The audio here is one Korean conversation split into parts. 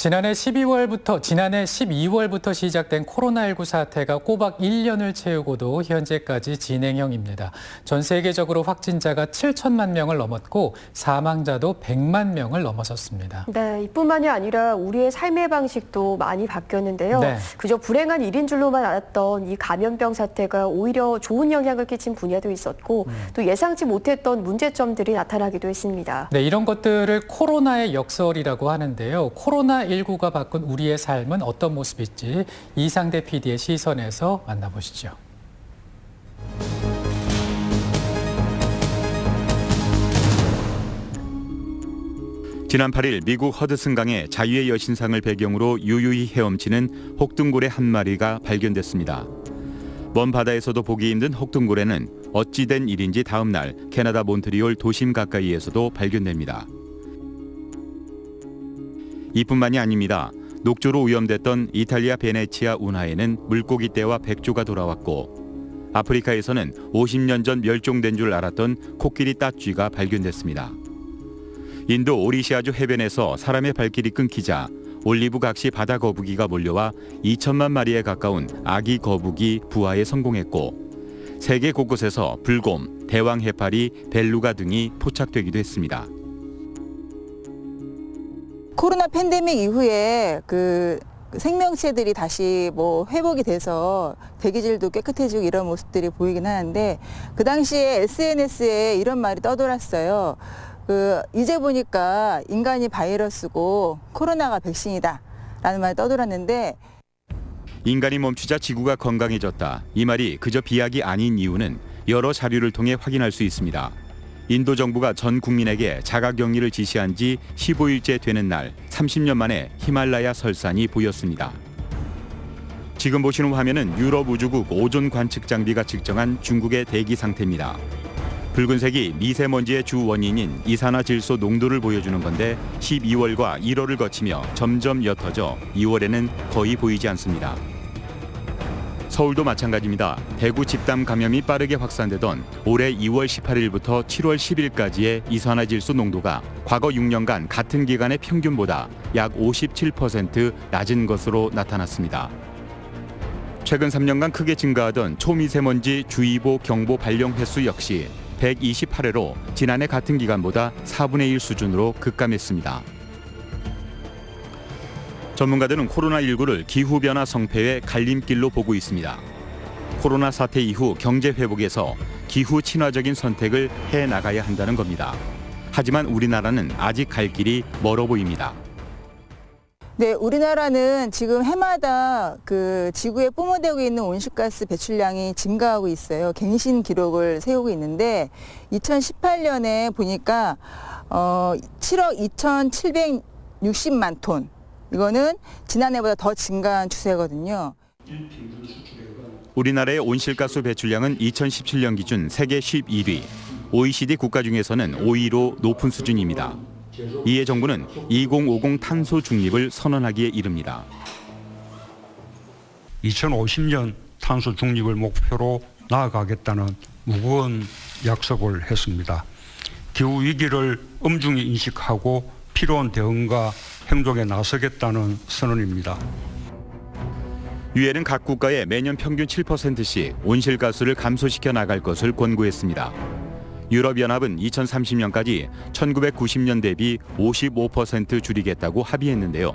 지난해 12월부터 시작된 코로나19 사태가 꼬박 1년을 채우고도 현재까지 진행형입니다. 전 세계적으로 확진자가 7천만 명을 넘었고 사망자도 100만 명을 넘어섰습니다. 네, 이뿐만이 아니라 우리의 삶의 방식도 많이 바뀌었는데요. 네. 그저 불행한 일인 줄로만 알았던 이 감염병 사태가 오히려 좋은 영향을 끼친 분야도 있었고 또 예상치 못했던 문제점들이 나타나기도 했습니다. 네, 이런 것들을 코로나의 역설이라고 하는데요. 코로나19가 바꾼 우리의 삶은 어떤 모습일지 이상대 PD의 시선에서 만나보시죠. 지난 8일 미국 허드슨강에 자유의 여신상을 배경으로 유유히 헤엄치는 혹등고래 한 마리가 발견됐습니다. 먼 바다에서도 보기 힘든 혹등고래는 어찌된 일인지 다음 날 캐나다 몬트리올 도심 가까이에서도 발견됩니다. 이뿐만이 아닙니다. 녹조로 오염됐던 이탈리아 베네치아 운하에는 물고기떼와 백조가 돌아왔고 아프리카에서는 50년 전 멸종된 줄 알았던 코끼리 따쥐가 발견됐습니다. 인도 오리시아주 해변에서 사람의 발길이 끊기자 올리브 각시 바다 거북이가 몰려와 2천만 마리에 가까운 아기 거북이 부화에 성공했고 세계 곳곳에서 불곰, 대왕 해파리, 벨루가 등이 포착되기도 했습니다. 코로나 팬데믹 이후에 생명체들이 다시 회복이 돼서 대기질도 깨끗해지고 이런 모습들이 보이긴 하는데 그 당시에 SNS에 이런 말이 떠돌았어요. 이제 보니까 인간이 바이러스고 코로나가 백신이다 라는 말이 떠돌았는데 인간이 멈추자 지구가 건강해졌다. 이 말이 그저 비약이 아닌 이유는 여러 자료를 통해 확인할 수 있습니다. 인도 정부가 전 국민에게 자가격리를 지시한 지 15일째 되는 날 30년 만에 히말라야 설산이 보였습니다. 지금 보시는 화면은 유럽 우주국 오존 관측 장비가 측정한 중국의 대기 상태입니다. 붉은색이 미세먼지의 주 원인인 이산화질소 농도를 보여주는 건데 12월과 1월을 거치며 점점 옅어져 2월에는 거의 보이지 않습니다. 서울도 마찬가지입니다. 대구 집단 감염이 빠르게 확산되던 올해 2월 18일부터 7월 10일까지의 이산화질소 농도가 과거 6년간 같은 기간의 평균보다 약 57% 낮은 것으로 나타났습니다. 최근 3년간 크게 증가하던 초미세먼지 주의보 경보 발령 횟수 역시 128회로 지난해 같은 기간보다 4분의 1 수준으로 급감했습니다. 전문가들은 코로나19를 기후변화 성패의 갈림길로 보고 있습니다. 코로나 사태 이후 경제 회복에서 기후 친화적인 선택을 해나가야 한다는 겁니다. 하지만 우리나라는 아직 갈 길이 멀어 보입니다. 네, 우리나라는 지금 해마다 지구에 뿜어대고 있는 온실가스 배출량이 증가하고 있어요. 갱신 기록을 세우고 있는데 2018년에 보니까 7억 2,760만 톤. 이거는 지난해보다 더 증가한 추세거든요. 우리나라의 온실가스 배출량은 2017년 기준 세계 11위, OECD 국가 중에서는 5위로 높은 수준입니다. 이에 정부는 2050 탄소 중립을 선언하기에 이릅니다. 2050년 탄소 중립을 목표로 나아가겠다는 무거운 약속을 했습니다. 기후 위기를 엄중히 인식하고 필요한 대응과 행동에 나서겠다는 선언입니다. 유엔은 각 국가에 매년 평균 7%씩 온실가스를 감소시켜 나갈 것을 권고했습니다. 유럽연합은 2030년까지 1990년 대비 55% 줄이겠다고 합의했는데요.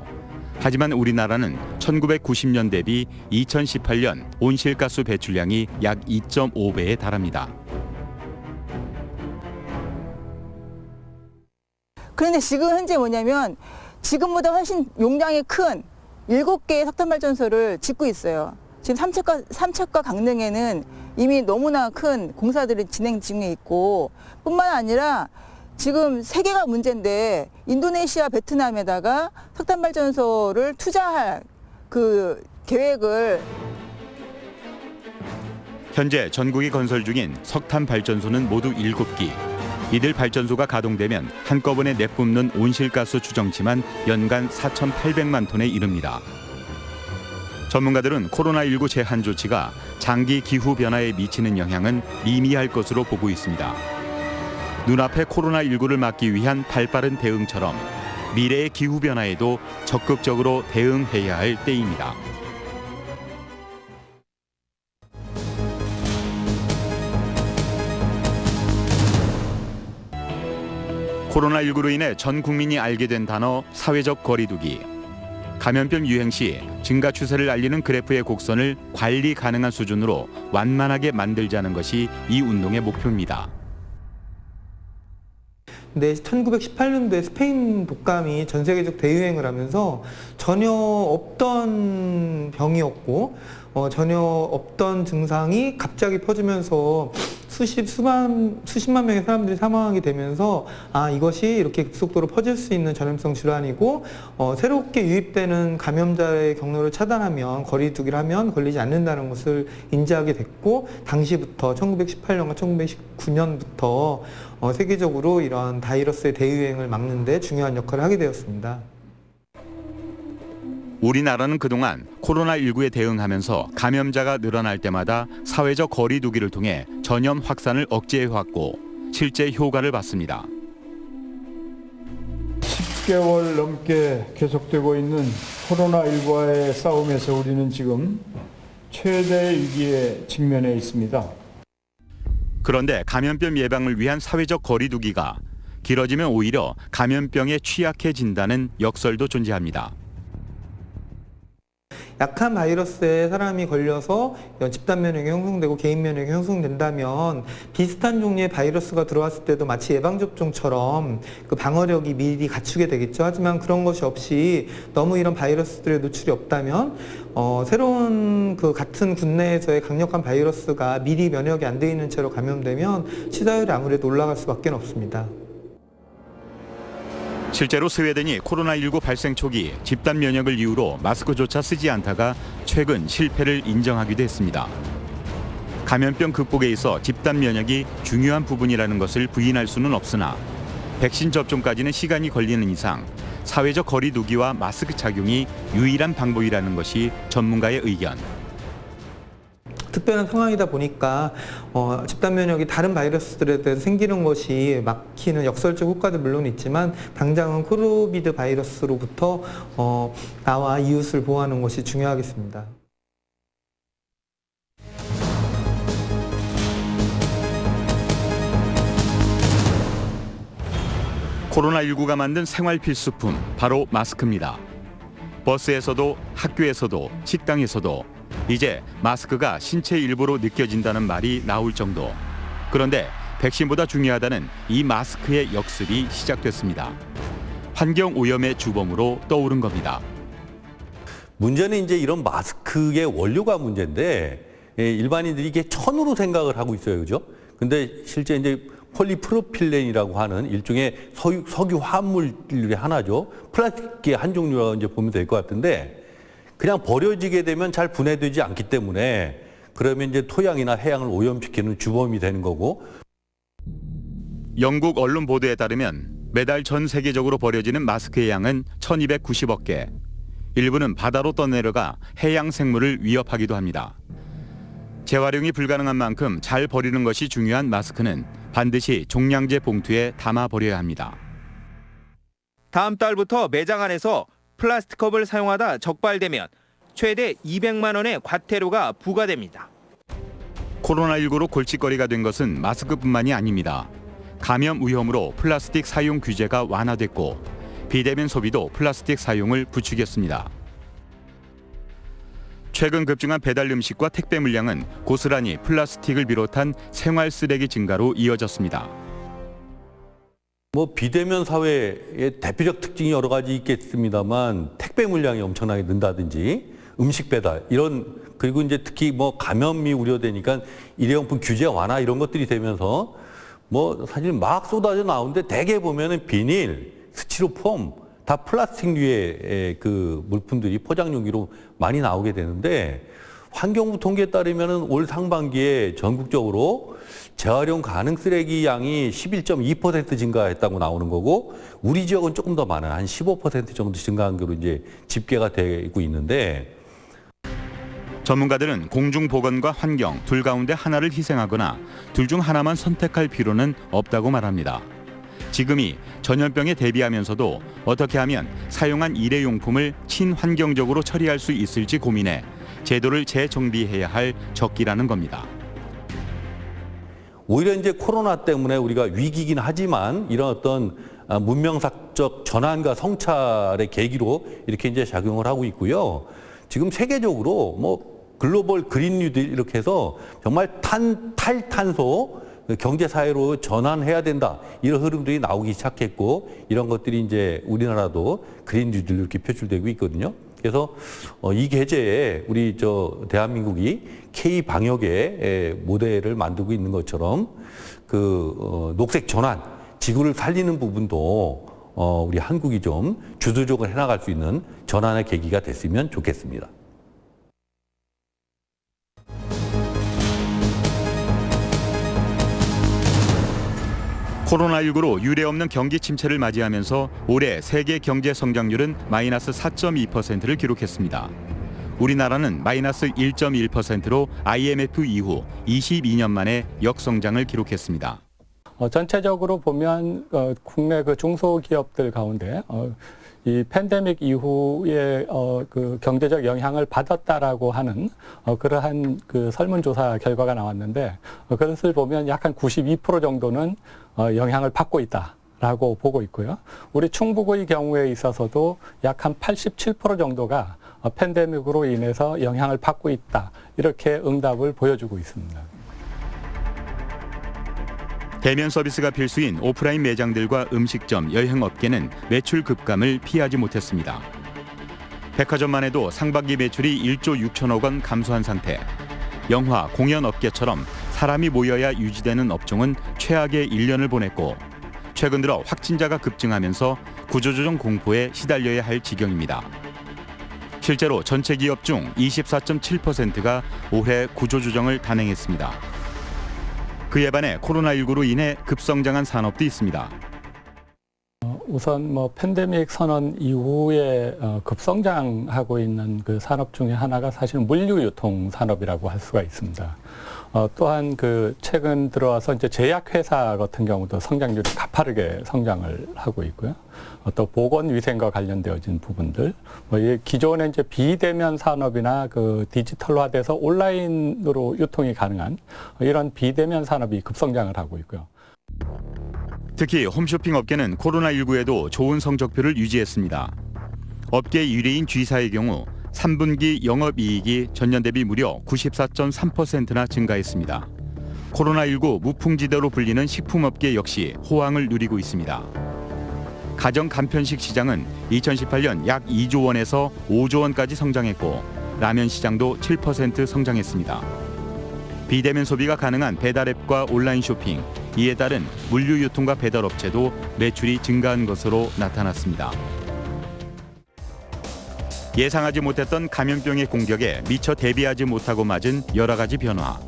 하지만 우리나라는 1990년 대비 2018년 온실가스 배출량이 약 2.5배에 달합니다. 그런데 지금 현재 뭐냐면 지금보다 훨씬 용량이 큰 7개의 석탄발전소를 짓고 있어요. 지금 삼척과 강릉에는 이미 너무나 큰 공사들이 진행 중에 있고 뿐만 아니라 지금 세계가 문제인데 인도네시아, 베트남에다가 석탄발전소를 투자할 계획을 현재 전국이 건설 중인 석탄 발전소는 모두 7기. 이들 발전소가 가동되면 한꺼번에 내뿜는 온실가스 추정치만 연간 4,800만 톤에 이릅니다. 전문가들은 코로나19 제한 조치가 장기 기후 변화에 미치는 영향은 미미할 것으로 보고 있습니다. 눈앞에 코로나19를 막기 위한 발빠른 대응처럼 미래의 기후 변화에도 적극적으로 대응해야 할 때입니다. 코로나19로 인해 전 국민이 알게 된 단어 사회적 거리두기. 감염병 유행 시 증가 추세를 알리는 그래프의 곡선을 관리 가능한 수준으로 완만하게 만들자는 것이 이 운동의 목표입니다. 근데 1918년도에 스페인 독감이 전 세계적 대유행을 하면서 전혀 없던 병이었고 전혀 없던 증상이 갑자기 퍼지면서 수십만 명의 사람들이 사망하게 되면서 이것이 이렇게 급속도로 퍼질 수 있는 전염성 질환이고 새롭게 유입되는 감염자의 경로를 차단하면 거리두기를 하면 걸리지 않는다는 것을 인지하게 됐고 당시부터 1918년과 1919년부터 세계적으로 이러한 바이러스의 대유행을 막는 데 중요한 역할을 하게 되었습니다. 우리나라는 그동안 코로나19에 대응하면서 감염자가 늘어날 때마다 사회적 거리두기를 통해 전염 확산을 억제해왔고 실제 효과를 봤습니다. 10개월 넘게 계속되고 있는 코로나19와의 싸움에서 우리는 지금 최대의 위기에 직면해 있습니다. 그런데 감염병 예방을 위한 사회적 거리두기가 길어지면 오히려 감염병에 취약해진다는 역설도 존재합니다. 약한 바이러스에 사람이 걸려서 집단 면역이 형성되고 개인 면역이 형성된다면 비슷한 종류의 바이러스가 들어왔을 때도 마치 예방접종처럼 그 방어력이 미리 갖추게 되겠죠. 하지만 그런 것이 없이 너무 이런 바이러스들에 노출이 없다면 새로운 그 같은 군내에서의 강력한 바이러스가 미리 면역이 안 돼 있는 채로 감염되면 치사율이 아무래도 올라갈 수밖에 없습니다. 실제로 스웨덴이 코로나19 발생 초기 집단 면역을 이유로 마스크조차 쓰지 않다가 최근 실패를 인정하기도 했습니다. 감염병 극복에 있어 집단 면역이 중요한 부분이라는 것을 부인할 수는 없으나 백신 접종까지는 시간이 걸리는 이상 사회적 거리두기와 마스크 착용이 유일한 방법이라는 것이 전문가의 의견. 특별한 상황이다 보니까 집단 면역이 다른 바이러스들에 대해서 생기는 것이 막히는 역설적 효과도 물론 있지만 당장은 코로비드 바이러스로부터 나와 이웃을 보호하는 것이 중요하겠습니다. 코로나19가 만든 생활 필수품 바로 마스크입니다. 버스에서도 학교에서도 식당에서도 이제 마스크가 신체 일부로 느껴진다는 말이 나올 정도. 그런데 백신보다 중요하다는 이 마스크의 역습이 시작됐습니다. 환경 오염의 주범으로 떠오른 겁니다. 문제는 이제 이런 마스크의 원료가 문제인데 일반인들이 이게 천으로 생각을 하고 있어요, 그죠? 근데 실제 이제 폴리프로필렌이라고 하는 일종의 석유 화합물의 하나죠. 플라스틱의 한 종류라고 이제 보면 될 것 같은데. 그냥 버려지게 되면 잘 분해되지 않기 때문에 그러면 이제 토양이나 해양을 오염시키는 주범이 되는 거고. 영국 언론 보도에 따르면 매달 전 세계적으로 버려지는 마스크의 양은 1290억 개. 일부는 바다로 떠내려가 해양 생물을 위협하기도 합니다. 재활용이 불가능한 만큼 잘 버리는 것이 중요한 마스크는 반드시 종량제 봉투에 담아 버려야 합니다. 다음 달부터 매장 안에서 플라스틱 컵을 사용하다 적발되면 최대 200만 원의 과태료가 부과됩니다. 코로나19로 골칫거리가 된 것은 마스크뿐만이 아닙니다. 감염 위험으로 플라스틱 사용 규제가 완화됐고 비대면 소비도 플라스틱 사용을 부추겼습니다. 최근 급증한 배달 음식과 택배 물량은 고스란히 플라스틱을 비롯한 생활 쓰레기 증가로 이어졌습니다. 비대면 사회의 대표적 특징이 여러 가지 있겠습니다만 택배 물량이 엄청나게 는다든지 음식 배달 이런 그리고 이제 특히 감염이 우려되니까 일회용품 규제 완화 이런 것들이 되면서 사실 막 쏟아져 나오는데 대개 보면은 비닐, 스티로폼 다 플라스틱류의 그 물품들이 포장 용기로 많이 나오게 되는데 환경부 통계에 따르면은 올 상반기에 전국적으로 재활용 가능 쓰레기 양이 11.2% 증가했다고 나오는 거고 우리 지역은 조금 더 많아요. 한 15% 정도 증가한 거로 이제 집계가 되고 있는데 전문가들은 공중보건과 환경 둘 가운데 하나를 희생하거나 둘 중 하나만 선택할 필요는 없다고 말합니다. 지금이 전염병에 대비하면서도 어떻게 하면 사용한 일회용품을 친환경적으로 처리할 수 있을지 고민해 제도를 재정비해야 할 적기라는 겁니다. 오히려 이제 코로나 때문에 우리가 위기긴 하지만 이런 어떤 문명사적 전환과 성찰의 계기로 이렇게 이제 작용을 하고 있고요. 지금 세계적으로 뭐 글로벌 그린 뉴딜 이렇게 해서 정말 탈탄소 경제 사회로 전환해야 된다. 이런 흐름들이 나오기 시작했고 이런 것들이 이제 우리나라도 그린 뉴딜로 이렇게 표출되고 있거든요. 그래서 이 계제에 우리 대한민국이 K 방역의 모델을 만들고 있는 것처럼 녹색 전환, 지구를 살리는 부분도 우리 한국이 좀 주도적으로 해나갈 수 있는 전환의 계기가 됐으면 좋겠습니다. 코로나19로 유례없는 경기 침체를 맞이하면서 올해 세계 경제 성장률은 마이너스 4.2%를 기록했습니다. 우리나라는 마이너스 1.1%로 IMF 이후 22년 만에 역성장을 기록했습니다. 전체적으로 보면 국내 중소기업들 가운데 이 팬데믹 이후에 경제적 영향을 받았다라고 하는 그러한 설문조사 결과가 나왔는데 그것을 보면 약 한 92% 정도는 영향을 받고 있다라고 보고 있고요. 우리 충북의 경우에 있어서도 약 한 87% 정도가 팬데믹으로 인해서 영향을 받고 있다. 이렇게 응답을 보여주고 있습니다. 대면 서비스가 필수인 오프라인 매장들과 음식점, 여행업계는 매출 급감을 피하지 못했습니다. 백화점만 해도 상반기 매출이 1조 6천억 원 감소한 상태. 영화, 공연 업계처럼 사람이 모여야 유지되는 업종은 최악의 1년을 보냈고 최근 들어 확진자가 급증하면서 구조조정 공포에 시달려야 할 지경입니다. 실제로 전체 기업 중 24.7%가 올해 구조조정을 단행했습니다. 그에 반해 코로나19로 인해 급성장한 산업도 있습니다. 우선 팬데믹 선언 이후에 급성장하고 있는 산업 중에 하나가 사실 물류유통 산업이라고 할 수가 있습니다. 또한 최근 들어와서 이제 제약회사 같은 경우도 성장률이 가파르게 성장을 하고 있고요. 또 보건위생과 관련되어진 부분들, 기존에 이제 비대면 산업이나 디지털화돼서 온라인으로 유통이 가능한 이런 비대면 산업이 급성장을 하고 있고요. 특히 홈쇼핑 업계는 코로나19에도 좋은 성적표를 유지했습니다. 업계 1위인 G사의 경우 3분기 영업이익이 전년 대비 무려 94.3%나 증가했습니다. 코로나19 무풍지대로 불리는 식품업계 역시 호황을 누리고 있습니다. 가정 간편식 시장은 2018년 약 2조 원에서 5조 원까지 성장했고 라면 시장도 7% 성장했습니다. 비대면 소비가 가능한 배달앱과 온라인 쇼핑, 이에 따른 물류 유통과 배달업체도 매출이 증가한 것으로 나타났습니다. 예상하지 못했던 감염병의 공격에 미처 대비하지 못하고 맞은 여러 가지 변화.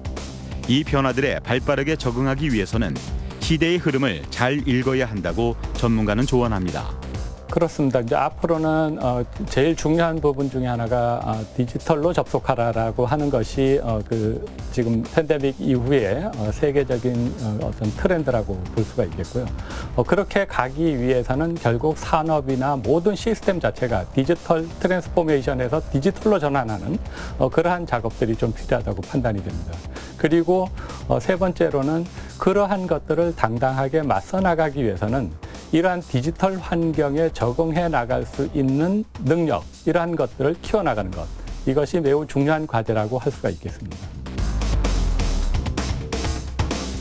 이 변화들에 발빠르게 적응하기 위해서는 시대의 흐름을 잘 읽어야 한다고 전문가는 조언합니다. 그렇습니다. 이제 앞으로는 제일 중요한 부분 중에 하나가 디지털로 접속하라라고 하는 것이 지금 팬데믹 이후에 세계적인 어떤 트렌드라고 볼 수가 있겠고요. 그렇게 가기 위해서는 결국 산업이나 모든 시스템 자체가 디지털 트랜스포메이션에서 디지털로 전환하는 그러한 작업들이 좀 필요하다고 판단이 됩니다. 그리고 세 번째로는 그러한 것들을 당당하게 맞서 나가기 위해서는 이러한 디지털 환경에 적응해 나갈 수 있는 능력, 이러한 것들을 키워나가는 것, 이것이 매우 중요한 과제라고 할 수가 있겠습니다.